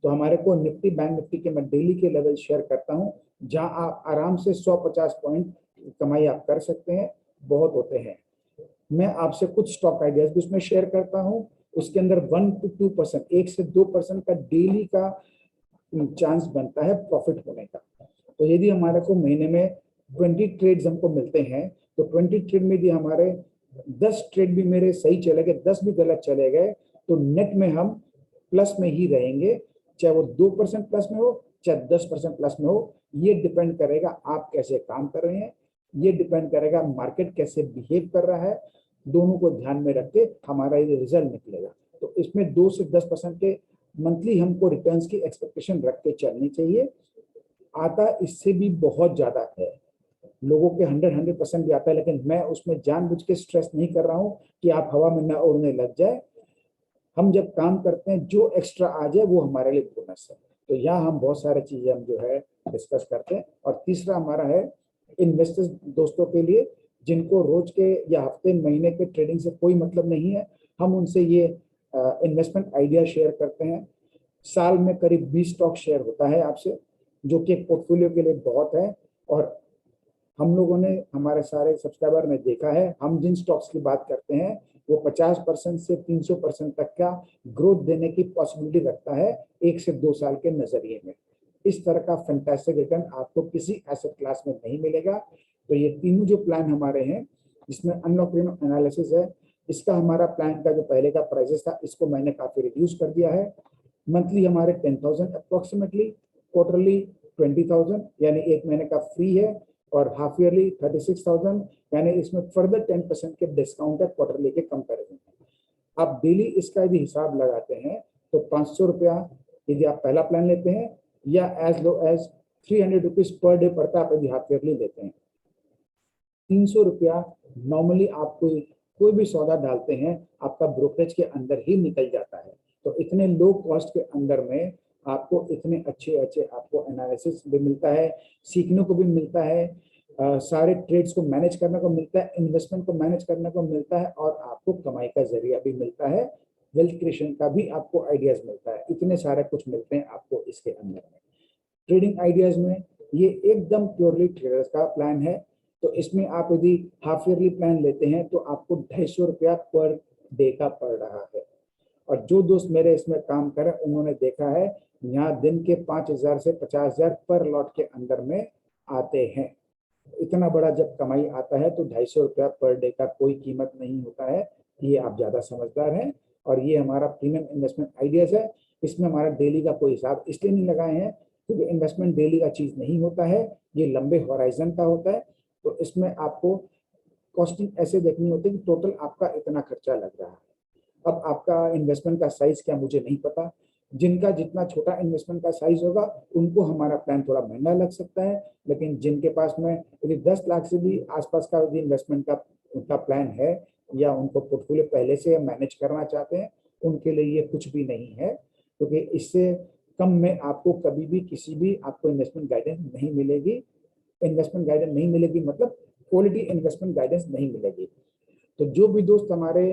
तो हमारे को निफ्टी बैंक निफ्टी के मैं डेली के लेवल शेयर करता हूँ, जहां आप आराम से 150 पॉइंट कमाई आप कर सकते हैं, बहुत होते हैं। मैं आपसे कुछ स्टॉक आइडियाज भी उसमें शेयर करता हूँ, उसके अंदर 1 to 2%, 1 से 2% का डेली का चांस बनता है प्रॉफिट होने का। तो यदि हमारे को महीने में 20 ट्रेड्स हमको मिलते हैं, तो 20 ट्रेड में यदि हमारे 10 ट्रेड भी मेरे सही चले गए, 10 भी गलत चले गए, तो नेट में हम प्लस में ही रहेंगे, चाहे वो 2% प्लस में हो, चाहे 10% प्लस में हो। ये डिपेंड करेगा आप कैसे काम कर रहे हैं, ये डिपेंड करेगा मार्केट कैसे बिहेव कर रहा है। दोनों को ध्यान में रख के हमारा ये रिजल्ट निकलेगा। तो इसमें 2 से 10% के मंथली हमको रिटर्न्स की एक्सपेक्टेशन रख के चलनी चाहिए। आता इससे भी बहुत ज्यादा है, लोगों के 100% भी आता है, लेकिन मैं उसमें जानबूझ के स्ट्रेस नहीं कर रहा हूँ कि आप हवा में ना उड़ने लग जाए। हम जब काम करते हैं जो एक्स्ट्रा आ जाए वो हमारे लिए बोनस है। तो यहाँ हम बहुत सारी चीजें हम जो है डिस्कस करते हैं। और तीसरा हमारा है इन्वेस्टर्स दोस्तों के लिए जिनको रोज के या हफ्ते महीने के ट्रेडिंग से कोई मतलब नहीं है, हम उनसे ये इन्वेस्टमेंट आइडिया शेयर करते हैं। साल में करीब 20 स्टॉक शेयर होता है आपसे, जो कि एक पोर्टफोलियो के लिए बहुत है। और हम लोगों ने, हमारे सारे सब्सक्राइबर ने देखा है, हम जिन स्टॉक्स की बात करते हैं वो 50% से 300% तक का ग्रोथ देने की पॉसिबिलिटी रखता है 1 से 2 साल के नजरिए में। इस तरह का फैंटास्टिक रिटर्न आपको किसी एसेट क्लास में नहीं मिलेगा। तो ये तीनों जो प्लान हमारे हैं, इसमें अनलॉक प्रीमियम एनालिसिस है, इसका हमारा प्लान का जो पहले का प्राइसेस था इसको मैंने काफी रिड्यूस कर दिया है। मंथली हमारे 10,000 अप्रोक्सीमेटली, क्वार्टरली 20,000 यानी 1 महीने का फ्री है, और हाफ ईयरली 36,000 यानी इसमें फर्दर 10% के डिस्काउंट है क्वार्टरली के कंपैरिजन में। आप डेली इसका यदि हिसाब लगाते हैं तो 500 रुपया यदि आप पहला प्लान लेते हैं, या as low as 300 rupees per day पड़ता है आप यदि हाफ ईयरली लेते हैं। 300 रुपया नॉर्मली आप कोई भी सौदा डालते हैं आपका ब्रोकरेज के अंदर ही निकल जाता है। तो इतने लो कॉस्ट के अंदर में आपको इतने अच्छे अच्छे आपको एनालिसिस भी मिलता है, सीखने को भी मिलता है, सारे ट्रेड्स को मैनेज करने को मिलता है, इन्वेस्टमेंट को मैनेज करने को मिलता है, और आपको कमाई का जरिया भी मिलता है, वेल्थ क्रिएशन का भी आपको आइडियाज मिलता है। इतने सारे कुछ मिलते हैं आपको इसके अंदर में। ट्रेडिंग आइडियाज में ये एकदम प्योरली ट्रेडर्स का प्लान है। तो इसमें आप यदि हाफ ईयरली प्लान लेते हैं तो आपको 250 रुपया पर डे का पड़ रहा है। और जो दोस्त मेरे इसमें काम करें उन्होंने देखा है यहाँ दिन के 5,000 से 50,000 पर लॉट के अंदर में आते हैं। इतना बड़ा जब कमाई आता है तो 250 रुपया पर डे का कोई कीमत नहीं होता है। ये आप ज्यादा समझदार हैं। और ये हमारा प्रीमियम इन्वेस्टमेंट आइडियाज है। इसमें हमारा डेली का कोई हिसाब इसलिए नहीं लगाए हैं क्योंकि इन्वेस्टमेंट डेली का चीज नहीं होता है, ये लंबे होराइजन का होता है। तो इसमें आपको कॉस्टिंग ऐसे देखनी होती है कि टोटल आपका इतना खर्चा लग रहा है। अब आपका इन्वेस्टमेंट का साइज क्या मुझे नहीं पता, जिनका जितना छोटा इन्वेस्टमेंट का साइज होगा उनको हमारा प्लान थोड़ा महंगा लग सकता है, लेकिन जिनके पास में यदि 10 लाख से भी आसपास का यदि इन्वेस्टमेंट का उनका प्लान है या उनको पोर्टफोलियो पहले से मैनेज करना चाहते हैं, उनके लिए ये कुछ भी नहीं है। क्योंकि इससे कम में आपको कभी भी किसी भी आपको इन्वेस्टमेंट गाइडेंस नहीं मिलेगी। इन्वेस्टमेंट गाइडेंस नहीं मिलेगी मतलब क्वालिटी इन्वेस्टमेंट गाइडेंस नहीं मिलेगी। तो जो भी दोस्त हमारे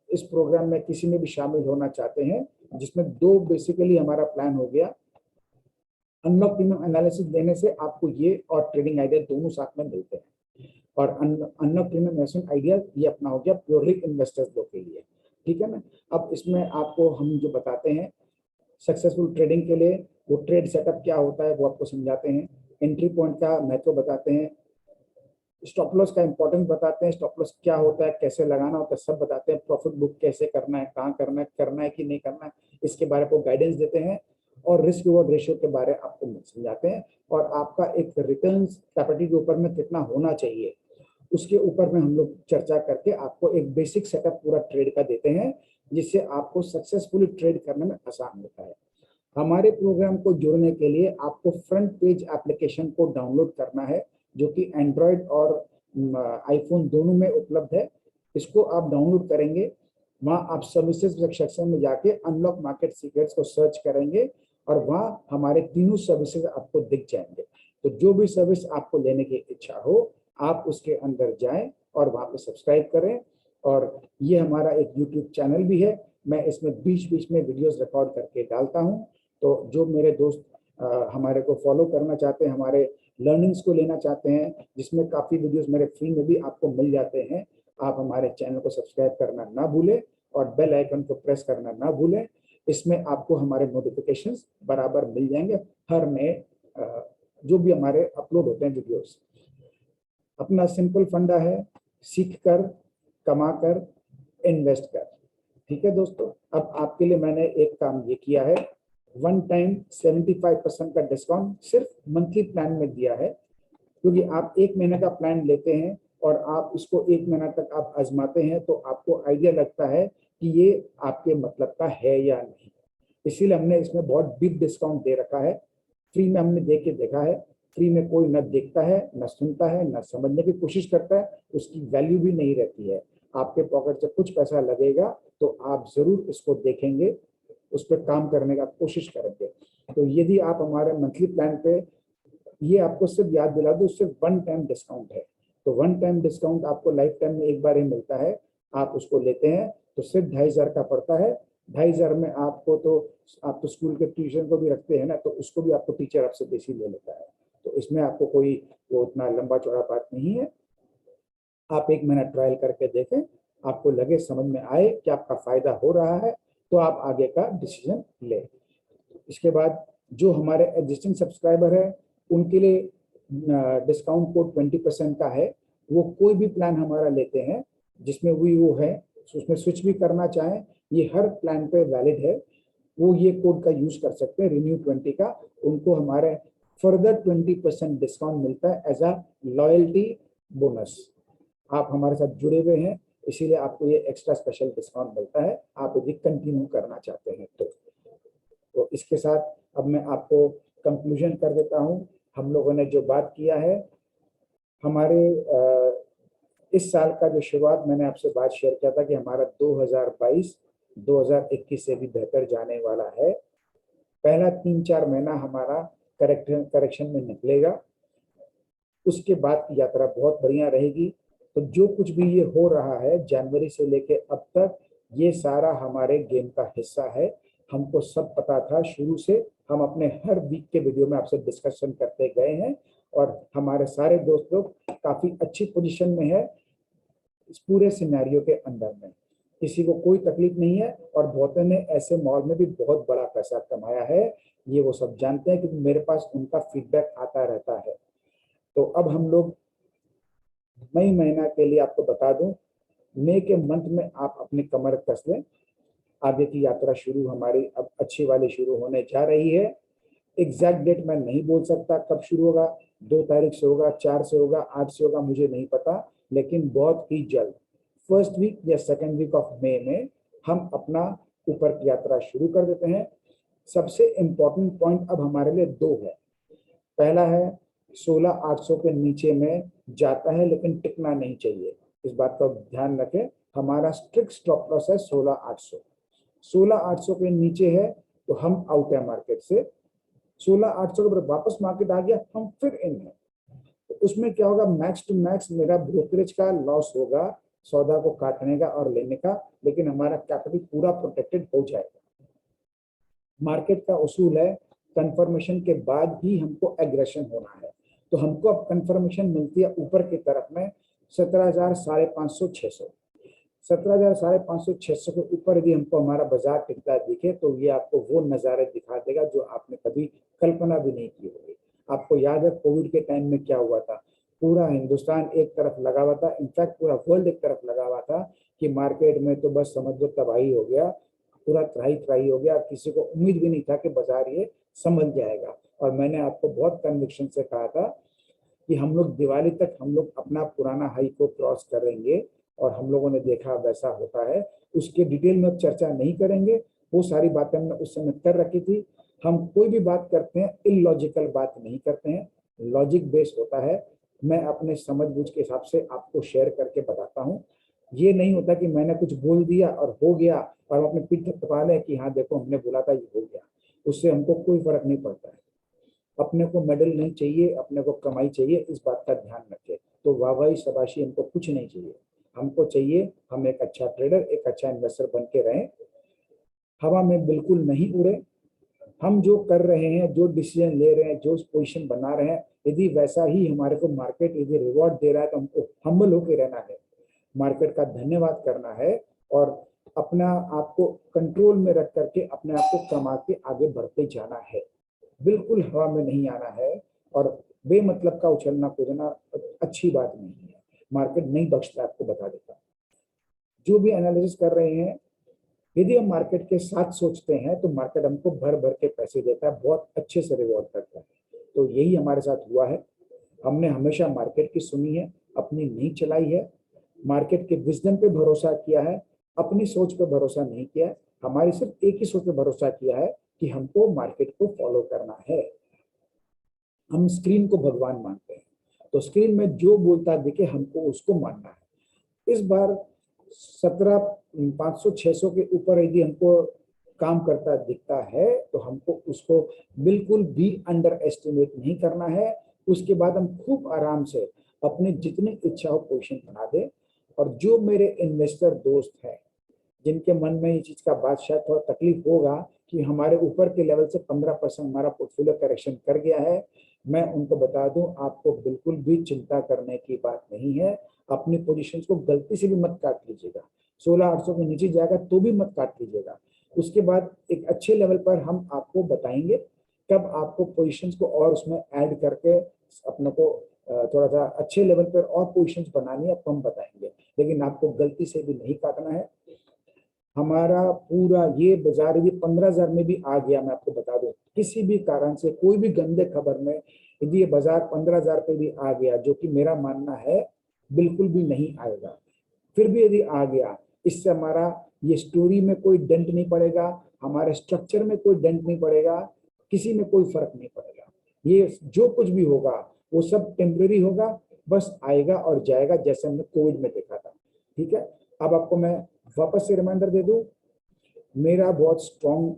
इस प्रोग्राम में किसी में भी शामिल होना चाहते हैं, जिसमें 2 बेसिकली हमारा प्लान हो गया, अनलॉक प्रीमियम एनालिसिस देने से आपको ये और ट्रेडिंग आइडिया दोनों साथ में मिलते हैं। और अनलॉक प्रीमियम इन्वेस्टमेंट आइडिया ये अपना हो गया प्योरली इन्वेस्टर्स लोग के लिए, ठीक है ना। अब इसमें आपको हम जो बताते हैं सक्सेसफुल ट्रेडिंग के लिए, वो ट्रेड सेटअप क्या होता है वो आपको समझाते हैं, एंट्री पॉइंट का महत्व बताते हैं, स्टॉप लॉस का इंपॉर्टेंस बताते हैं, स्टॉप लॉस क्या होता है, कैसे लगाना होता है, सब बताते हैं। प्रॉफिट बुक कैसे करना है, कहाँ करना है कि नहीं करना है, इसके बारे में गाइडेंस देते हैं। और रिस्क रिवॉर्ड रेशियो के बारे में आपको समझाते हैं। और आपका एक रिटर्न्स कैपिटल के ऊपर में कितना होना चाहिए उसके ऊपर में हम लोग चर्चा करके आपको एक बेसिक सेटअप पूरा ट्रेड का देते हैं, जिससे आपको सक्सेसफुली ट्रेड करने में आसान होता है। हमारे प्रोग्राम को जुड़ने के लिए आपको फ्रंट पेज एप्लीकेशन को डाउनलोड करना है, जो कि एंड्रॉयड और आईफोन दोनों में उपलब्ध है। इसको आप डाउनलोड करेंगे, वहां आप सर्विसेज सेक्शन में जाके अनलॉक मार्केट सीक्रेट्स को सर्च करेंगे और वहां हमारे तीनों सर्विसेज आपको दिख जाएंगे। तो जो भी सर्विस आपको लेने की इच्छा हो आप उसके अंदर जाएं और वहां पे सब्सक्राइब करें। और ये हमारा एक यूट्यूब चैनल भी है, मैं इसमें बीच बीच में वीडियोस रिकॉर्ड करके डालता हूं। तो जो मेरे दोस्त हमारे को फॉलो करना चाहते हैं, हमारे लर्निंग्स को लेना चाहते हैं, जिसमें काफ़ी वीडियोस मेरे फ्री में भी आपको मिल जाते हैं, आप हमारे चैनल को सब्सक्राइब करना ना भूलें और बेल आइकन को प्रेस करना ना भूलें। इसमें आपको हमारे नोटिफिकेशंस बराबर मिल जाएंगे हर नए जो भी हमारे अपलोड होते हैं वीडियोस। अपना सिंपल फंडा है, सीख कर, कमा कर, इन्वेस्ट कर। ठीक है दोस्तों, अब आपके लिए मैंने एक काम ये किया है, वन टाइम 75% का डिस्काउंट सिर्फ मंथली प्लान में दिया है। क्योंकि आप 1 महीने का प्लान लेते हैं और आप इसको 1 महीना तक आप आजमाते हैं तो आपको आइडिया लगता है कि ये आपके मतलब का है या नहीं। इसीलिए हमने इसमें बहुत बिग डिस्काउंट दे रखा है। फ्री में हमने दे के देखा है, फ्री में कोई न देखता है, न सुनता है, न समझने की कोशिश करता है, उसकी वैल्यू भी नहीं रहती है। आपके पॉकेट से कुछ पैसा लगेगा तो आप जरूर इसको देखेंगे, उस पर काम करने का कोशिश करेंगे। तो यदि आप हमारे मंथली प्लान पे, ये आपको सिर्फ याद दिला दो, सिर्फ 1 टाइम डिस्काउंट है। तो 1 टाइम डिस्काउंट आपको लाइफ टाइम में एक बार ही मिलता है। आप उसको लेते हैं तो सिर्फ 2,500 का पड़ता है। 2,500 में आपको तो, आप तो स्कूल के ट्यूशन को भी रखते हैं ना, तो उसको भी आपको टीचर आपसे बेसी ले लेता है। तो इसमें आपको कोई वो उतना लंबा चौड़ा बात नहीं है। आप 1 महीना ट्रायल करके देखें, आपको लगे, समझ में आए कि आपका फायदा हो रहा है, तो आप आगे का डिसीजन लें। इसके बाद जो हमारे एग्जिस्टिंग सब्सक्राइबर है उनके लिए डिस्काउंट कोड 20% का है। वो कोई भी प्लान हमारा लेते हैं जिसमें वो है, उसमें स्विच भी करना चाहें, ये हर प्लान पे वैलिड है, वो ये कोड का यूज कर सकते हैं, रिन्यू 20 का। उनको हमारे फर्दर 20% डिस्काउंट मिलता है एज अ लॉयल्टी बोनस। आप हमारे साथ जुड़े हुए हैं, इसीलिए आपको ये एक्स्ट्रा स्पेशल डिस्काउंट मिलता है, आप यदि कंटिन्यू करना चाहते हैं तो इसके साथ अब मैं आपको कंक्लूजन कर देता हूं। हम लोगों ने जो बात किया है, हमारे इस साल का जो शुरुआत मैंने आपसे बात शेयर किया था कि हमारा 2022 2021 से भी बेहतर जाने वाला है। पहला 3-4 महीना हमारा करेक्शन में निकलेगा, उसके बाद की यात्रा बहुत बढ़िया रहेगी। तो जो कुछ भी ये हो रहा है जनवरी से लेके अब तक, ये सारा हमारे गेम का हिस्सा है। हमको सब पता था शुरू से, हम अपने हर वीक के वीडियो में आपसे डिस्कशन करते गए हैं और हमारे सारे दोस्त लोग काफी अच्छी पोजीशन में है इस पूरे सिनेरियो के अंदर में। किसी को कोई तकलीफ नहीं है और बहुतों ने ऐसे मॉल में भी बहुत बड़ा पैसा कमाया है, ये वो सब जानते हैं क्योंकि मेरे पास उनका फीडबैक आता रहता है। तो अब हम लोग मई महीना के लिए आपको बता दूं, मई के मंथ में आप अपनी कमर कस लें। आगे की यात्रा शुरू हमारी अब अच्छी वाली शुरू होने जा रही है। एग्जैक्ट डेट मैं नहीं बोल सकता कब शुरू होगा, 2 तारीख से होगा, 4 से होगा, 8 से होगा, मुझे नहीं पता, लेकिन बहुत ही जल्द फर्स्ट वीक या सेकेंड वीक ऑफ मई में हम अपना ऊपर की यात्रा शुरू कर देते हैं। सबसे इंपॉर्टेंट पॉइंट अब हमारे लिए 2 है। पहला है 16,800 के नीचे में जाता है लेकिन टिकना नहीं चाहिए, इस बात का ध्यान रखें। हमारा स्ट्रिक्ट स्टॉप लॉस है 16,800। 16,800 के नीचे है तो हम आउट है मार्केट से। 16,800 के ऊपर वापस मार्केट आ गया, हम फिर इन है। तो उसमें क्या होगा, मैक्स टू मैक्स मेरा ब्रोकरेज का लॉस होगा, सौदा को काटने का और लेने का, लेकिन हमारा कैपिटल पूरा प्रोटेक्टेड हो जाएगा। मार्केट का उसूल है कंफर्मेशन के बाद ही हमको एग्रेशन होना है। तो हमको अब कंफर्मेशन मिलती है ऊपर की तरफ में 17,000, 550, 600, 17,000, 550, 600 के ऊपर यदि हमको हमारा बाजार टिकता दिखे तो ये आपको वो नज़ारे दिखा देगा जो आपने कभी कल्पना भी नहीं की होगी। आपको याद है कोविड के टाइम में क्या हुआ था, पूरा हिंदुस्तान एक तरफ लगा हुआ था, इनफैक्ट पूरा वर्ल्ड एक तरफ लगा हुआ था कि मार्केट में तो बस समझ लो तबाही हो गया, पूरा त्राही हो गया। किसी को उम्मीद भी नहीं था कि बाजार ये संभल जाएगा। और मैंने आपको बहुत कन्विक्शन से कहा था कि हम लोग दिवाली तक हम लोग अपना पुराना हाई को क्रॉस करेंगे, और हम लोगों ने देखा वैसा होता है। उसके डिटेल में अब चर्चा नहीं करेंगे, वो सारी बातें हमने उस समय कर रखी थी। हम कोई भी बात करते हैं इलॉजिकल बात नहीं करते हैं, लॉजिक बेस होता है। मैं अपने समझ बूझ के हिसाब से आपको शेयर करके बताता हूँ। ये नहीं होता कि मैंने कुछ बोल दिया और हो गया और हम अपने पीठ थपथपा लें कि हाँ देखो हमने बोला था ये हो गया, उससे हमको कोई फर्क नहीं पड़ता है। अपने को मेडल नहीं चाहिए, अपने को कमाई चाहिए, इस बात का ध्यान रखें। तो वाहवाही शाबाशी हमको कुछ नहीं चाहिए, हमको चाहिए हम एक अच्छा ट्रेडर, एक अच्छा इन्वेस्टर बन के रहें, हवा में बिल्कुल नहीं उड़े। हम जो कर रहे हैं, जो डिसीजन ले रहे हैं, जो पोजीशन बना रहे हैं, यदि वैसा ही हमारे को मार्केट यदि रिवॉर्ड दे रहा है तो हमको हम्बल होकर रहना है, मार्केट का धन्यवाद करना है और अपना आपको कंट्रोल में रख करके अपने आप को कमा के आगे बढ़ते जाना है। बिल्कुल हवा में नहीं आना है और बेमतलब का उछलना कूदना अच्छी बात नहीं है। मार्केट नहीं बख्शता, आपको बता देता। जो भी एनालिसिस कर रहे हैं, यदि हम मार्केट के साथ सोचते हैं तो मार्केट हमको भर भर के पैसे देता है, बहुत अच्छे से रिवॉर्ड करता है। तो यही हमारे साथ हुआ है। हमने हमेशा मार्केट की सुनी है, अपनी नहीं चलाई है, मार्केट के विजडम पे भरोसा किया है, अपनी सोच पे भरोसा नहीं किया है। हमारी सिर्फ एक ही सोच पे भरोसा किया है कि हमको मार्केट को फॉलो करना है। हम स्क्रीन को भगवान मानते हैं, तो स्क्रीन में जो बोलता दिखे हमको उसको मानना है। इस बार 17,500-600 के ऊपर यदि हमको काम करता दिखता है तो हमको उसको बिल्कुल भी अंडर एस्टिमेट नहीं करना है। उसके बाद हम खूब आराम से अपनी जितनी इच्छा हो पोजीशन बना दे। और जो मेरे इन्वेस्टर दोस्त हैं जिनके मन में ये चीज का बात शायद थोड़ा तकलीफ होगा कि हमारे ऊपर के लेवल से 15% हमारा पोर्टफोलियो करेक्शन कर गया है, मैं उनको बता दूं आपको बिल्कुल भी चिंता करने की बात नहीं है। अपनी पोजीशंस को गलती से भी मत काट लीजिएगा। 16,800 के नीचे जाएगा तो भी मत काट लीजिएगा। उसके बाद एक अच्छे लेवल पर हम आपको बताएंगे कब आपको पोजीशंस को और उसमें ऐड करके अपने को थोड़ा सा अच्छे लेवल पर और पोजीशंस बनानी है, तो हम बताएंगे। लेकिन आपको गलती से भी नहीं काटना है। हमारा पूरा ये बाजार यदि 15,000 में भी आ गया, मैं आपको बता दूं, किसी भी कारण से कोई भी गंदे खबर में यदि ये बाजार 15,000 पे भी आ गया, जो कि मेरा मानना है बिल्कुल भी नहीं आएगा, फिर भी यदि आ गया, इससे हमारा ये स्टोरी में कोई डेंट नहीं पड़ेगा, हमारे स्ट्रक्चर में कोई डेंट नहीं पड़ेगा, किसी में कोई फर्क नहीं पड़ेगा। ये जो कुछ भी होगा वो सब टेम्परेरी होगा, बस आएगा और जाएगा, जैसे हमने कोविड में देखा था। ठीक है, अब आपको मैं वापस से रिमाइंडर दे दूं, मेरा बहुत स्ट्रॉन्ग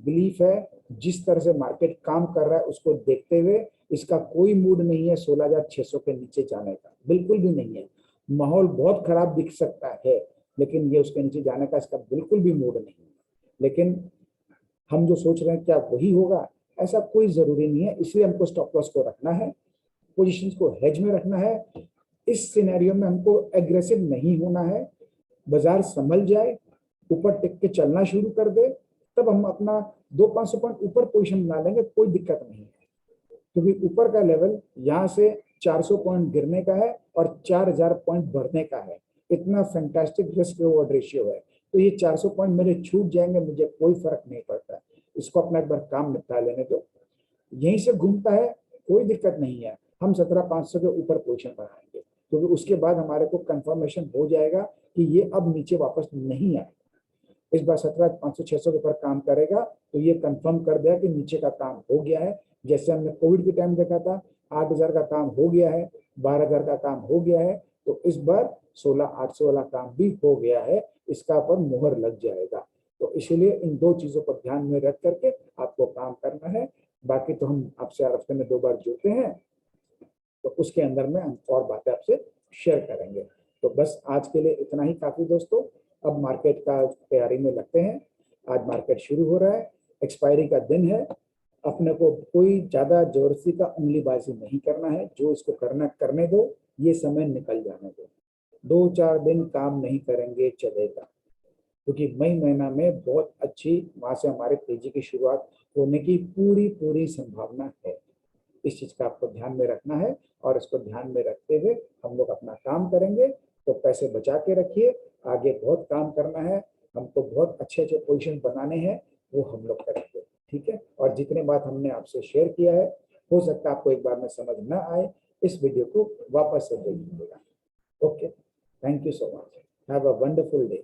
बिलीफ है जिस तरह से मार्केट काम कर रहा है उसको देखते हुए इसका कोई मूड नहीं है 16,600 के नीचे जाने का, बिल्कुल भी नहीं है। माहौल बहुत खराब दिख सकता है लेकिन ये उसके नीचे जाने का इसका बिल्कुल भी मूड नहीं है। लेकिन हम जो सोच रहे हैं क्या वही होगा, ऐसा कोई जरूरी नहीं है। इसलिए हमको स्टॉप लॉस को रखना है, पोजीशंस को हेज में रखना है। इस सिनेरियो में हमको एग्रेसिव नहीं होना है। बाजार संभल जाए, ऊपर टिक के चलना शुरू कर दे, तब हम अपना 200-500 पॉइंट ऊपर पोजीशन बना लेंगे, कोई दिक्कत नहीं है। क्योंकि ऊपर का लेवल यहाँ से 400 पॉइंट गिरने का है और 4,000 पॉइंट बढ़ने का है। इतना फैंटास्टिक रिस्क रिवॉर्ड रेशियो है। तो ये 400 पॉइंट मेरे छूट जाएंगे, मुझे कोई फर्क नहीं पड़ता। इसको अपना एक बार काम निपटा लेने दो। यहीं से घूमता है, कोई दिक्कत नहीं है। हम 17,500 के ऊपर पोजीशन बनाएंगे क्योंकि उसके बाद हमारे को कंफर्मेशन हो जाएगा कि ये अब नीचे वापस नहीं आएगा। इस बार 17,500-600 के ऊपर काम करेगा तो ये कंफर्म कर दिया कि नीचे का काम हो गया है। जैसे हमने कोविड के टाइम देखा था, 8,000 का काम हो गया है, 12,000 का काम हो गया है, तो इस बार 16,800 वाला काम भी हो गया है, इसका पर मुहर लग जाएगा। तो इसलिए इन दो चीजों को ध्यान में रख करके आपको काम करना है। बाकी तो हम आपसे हर हफ्ते में 2 बार जुड़ते हैं, तो उसके अंदर में हम और बातें आपसे शेयर करेंगे। तो बस आज के लिए इतना ही काफी दोस्तों। अब मार्केट का तैयारी में लगते हैं। आज मार्केट शुरू हो रहा है, एक्सपायरी का दिन है। अपने को कोई ज्यादा जबरदस्ती का उंगलीबाजी नहीं करना है, जो इसको करना करने दो, ये समय निकल जाने दो। 2-4 दिन काम नहीं करेंगे चलेगा, क्योंकि मई महीना में बहुत अच्छी वहां से हमारे तेजी की शुरुआत होने की पूरी पूरी संभावना है। इस चीज का आपको ध्यान में रखना है और इसको ध्यान में रखते हुए हम लोग अपना काम करेंगे। तो पैसे बचा के रखिए, आगे बहुत काम करना है, हमको बहुत अच्छे अच्छे पोजीशन बनाने हैं, वो हम लोग करेंगे। ठीक है, और जितने बात हमने आपसे शेयर किया है, हो सकता है आपको एक बार में समझ ना आए, इस वीडियो को वापस से देख लीजिएगा। Okay, thank you so much, have a wonderful day.